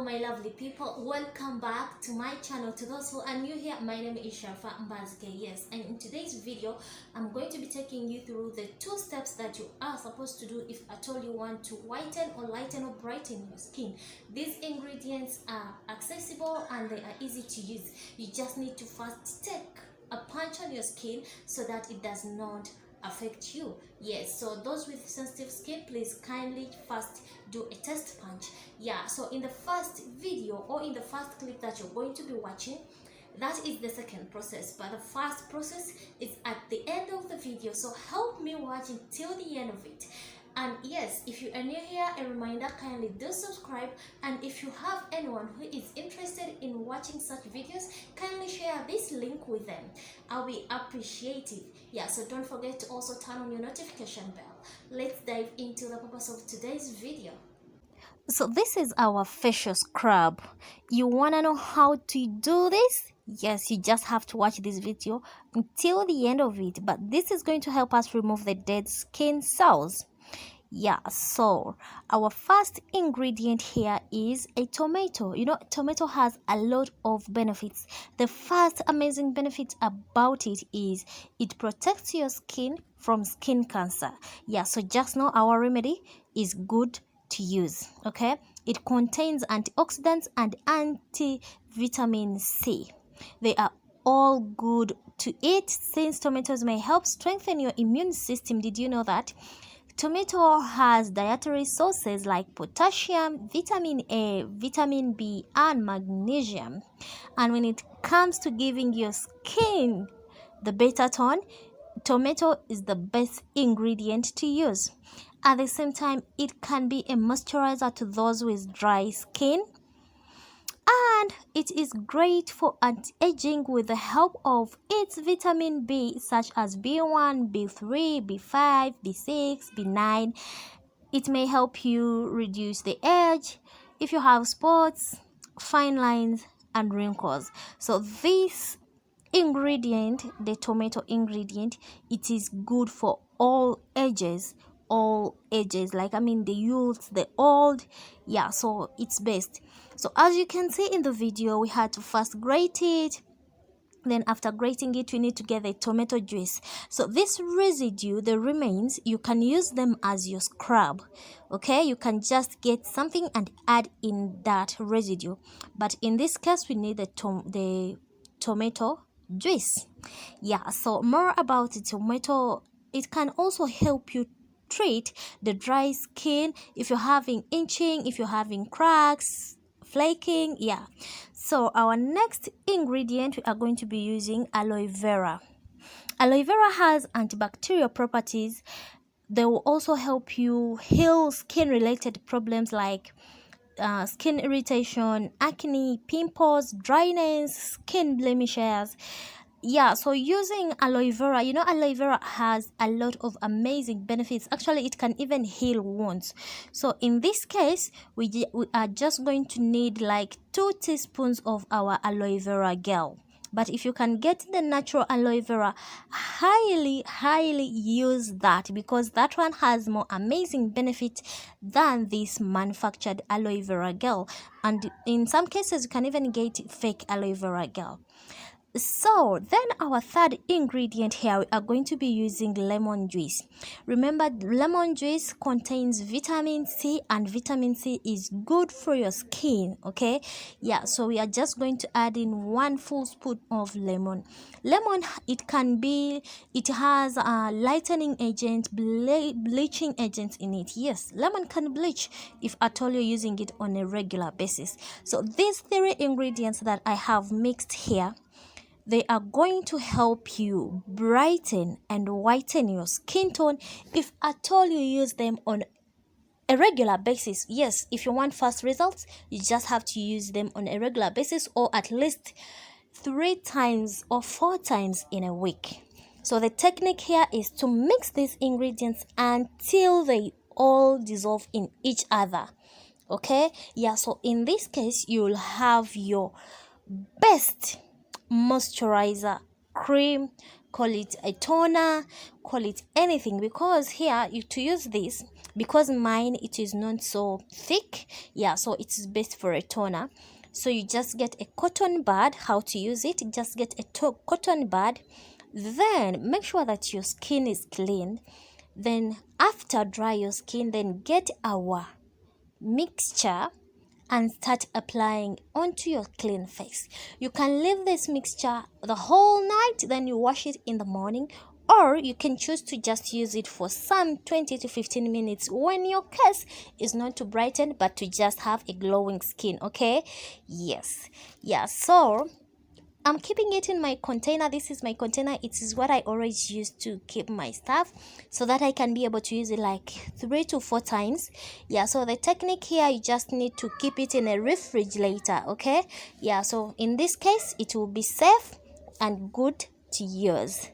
my lovely people, welcome back to my channel. To those who are new here, my name is Sharifah. Yes, and in today's video I'm going to be taking you through the 2 steps that you are supposed to do if at all you want to whiten or lighten or brighten your skin. These ingredients are accessible and they are easy to use. You just need to first take a punch on your skin so that it does not affect you. Yes, so those with sensitive skin, please kindly first do a test punch. Yeah, so in the first video or in the first clip that you're going to be watching, that is the second process, but the first process is at the end of the video, so help me watch until the end of it. And yes, if you are new here, a reminder, kindly do subscribe, and if you have anyone who is interested in watching such videos, kindly share this link with them. I'll be appreciative. Yeah, so don't forget to also turn on your notification bell. Let's dive into the purpose of today's video. So this is our facial scrub. You wanna know how to do this? Yes, you just have to watch this video until the end of it, but this is going to help us remove the dead skin cells. Yeah, so our first ingredient here is a tomato. You know, tomato has a lot of benefits. The first amazing benefit about it is it protects your skin from skin cancer. Yeah, so just know our remedy is good to use. Okay, it contains antioxidants and anti-vitamin C. They are all good to eat since tomatoes may help strengthen your immune system. Did you know that? Tomato has dietary sources like potassium, vitamin A, vitamin B, and magnesium. And when it comes to giving your skin the better tone, tomato is the best ingredient to use. At the same time, it can be a moisturizer to those with dry skin. And it is great for anti-aging with the help of its vitamin B, such as B1, B3, B5, B6, B9. It may help you reduce the age if you have spots, fine lines, and wrinkles. So this ingredient, the tomato ingredient, it is good for all ages. Like the youth, the old. Yeah, so it's best. So as you can see in the video, we had to first grate it. Then after grating it, we need to get the tomato juice. So this residue, the remains, you can use them as your scrub. Okay, you can just get something and add in that residue, but in this case we need the tomato juice. Yeah, so more about the tomato. It can also help you treat the dry skin if you're having itching, if you're having cracks, flaking. Yeah, so our next ingredient, we are going to be using aloe vera. Aloe vera has antibacterial properties. They will also help you heal skin related problems like skin irritation, acne, pimples, dryness, skin blemishes. Yeah, so using aloe vera, you know, aloe vera has a lot of amazing benefits. Actually, it can even heal wounds. So in this case, we are just going to need like 2 teaspoons of our aloe vera gel. But if you can get the natural aloe vera, highly use that, because that one has more amazing benefit than this manufactured aloe vera gel. And in some cases, you can even get fake aloe vera gel. So then our third ingredient here, we are going to be using lemon juice. Remember, lemon juice contains vitamin C, and vitamin C is good for your skin. Okay, yeah, so we are just going to add in 1 full spoon of lemon. It has a lightening agent, bleaching agents in it. Yes, lemon can bleach if at all you're using it on a regular basis. So these 3 ingredients that I have mixed here, they are going to help you brighten and whiten your skin tone if at all you use them on a regular basis. Yes, if you want fast results, you just have to use them on a regular basis, or at least 3 times or 4 times in a week. So the technique here is to mix these ingredients until they all dissolve in each other. Okay, yeah, so in this case, you'll have your best moisturizer cream, call it a toner, call it anything, because here to use this, because mine it is not so thick, yeah, so it's best for a toner. So you just get a cotton bud. How to use it: just get a cotton bud, then make sure that your skin is clean. Then after dry your skin, then get our mixture and start applying onto your clean face. You can leave this mixture the whole night, then you wash it in the morning, or you can choose to just use it for some 20 to 15 minutes when your case is not to brighten but to just have a glowing skin. Okay, yes, yeah. So I'm keeping it in my container. This is my container. It is what I always use to keep my stuff, so that I can be able to use it like 3 to 4 times. Yeah, so the technique here, you just need to keep it in a refrigerator. Okay, yeah, so in this case it will be safe and good to use.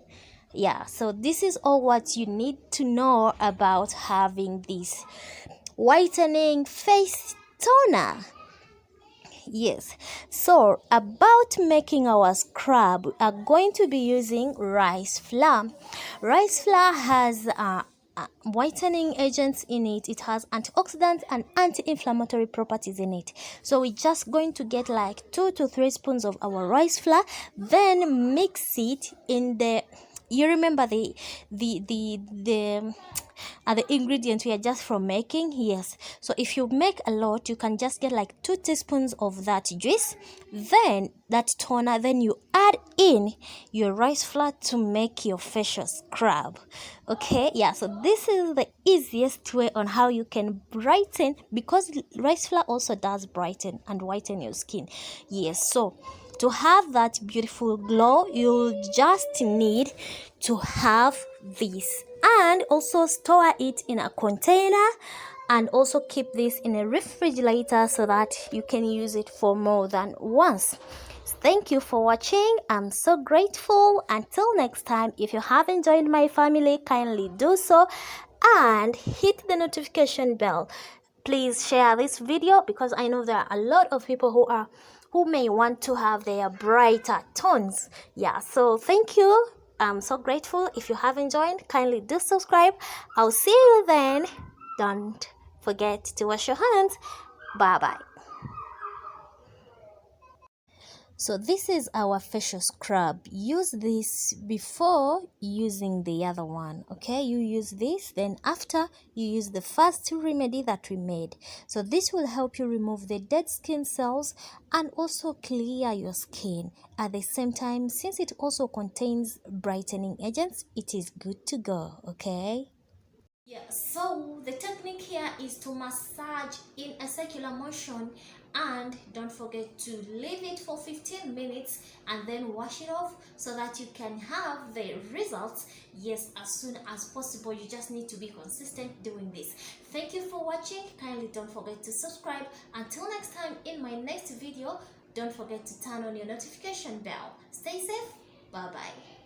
Yeah, so this is all what you need to know about having this whitening face toner. Yes, so about making our scrub, we are going to be using rice flour. Rice flour has whitening agents in it. It has antioxidants and anti-inflammatory properties in it. So we're just going to get like 2 to 3 spoons of our rice flour, then mix it in the, you remember the ingredients we are just from making. Yes, so if you make a lot, you can just get like 2 teaspoons of that juice, then that toner, then you add in your rice flour to make your facial scrub. Okay, yeah, so this is the easiest way on how you can brighten, because rice flour also does brighten and whiten your skin. Yes, so to have that beautiful glow, you'll just need to have this, and also store it in a container, and also keep this in a refrigerator so that you can use it for more than once. Thank you for watching. I'm so grateful. Until next time, if you haven't joined my family, kindly do so and hit the notification bell. Please share this video, because I know there are a lot of people who may want to have their brighter tones. Yeah, so thank you. I'm so grateful. If you haven't joined, kindly do subscribe. I'll see you then. Don't forget to wash your hands. Bye bye. So this is our facial scrub. Use this before using the other one. Okay, you use this, then after you use the first remedy that we made. So this will help you remove the dead skin cells and also clear your skin. At the same time, since it also contains brightening agents, it is good to go. Okay. Yeah, so the technique here is to massage in a circular motion, and don't forget to leave it for 15 minutes and then wash it off so that you can have the results, yes, as soon as possible. You just need to be consistent doing this. Thank you for watching. Kindly don't forget to subscribe. Until next time, in my next video, don't forget to turn on your notification bell. Stay safe. Bye bye.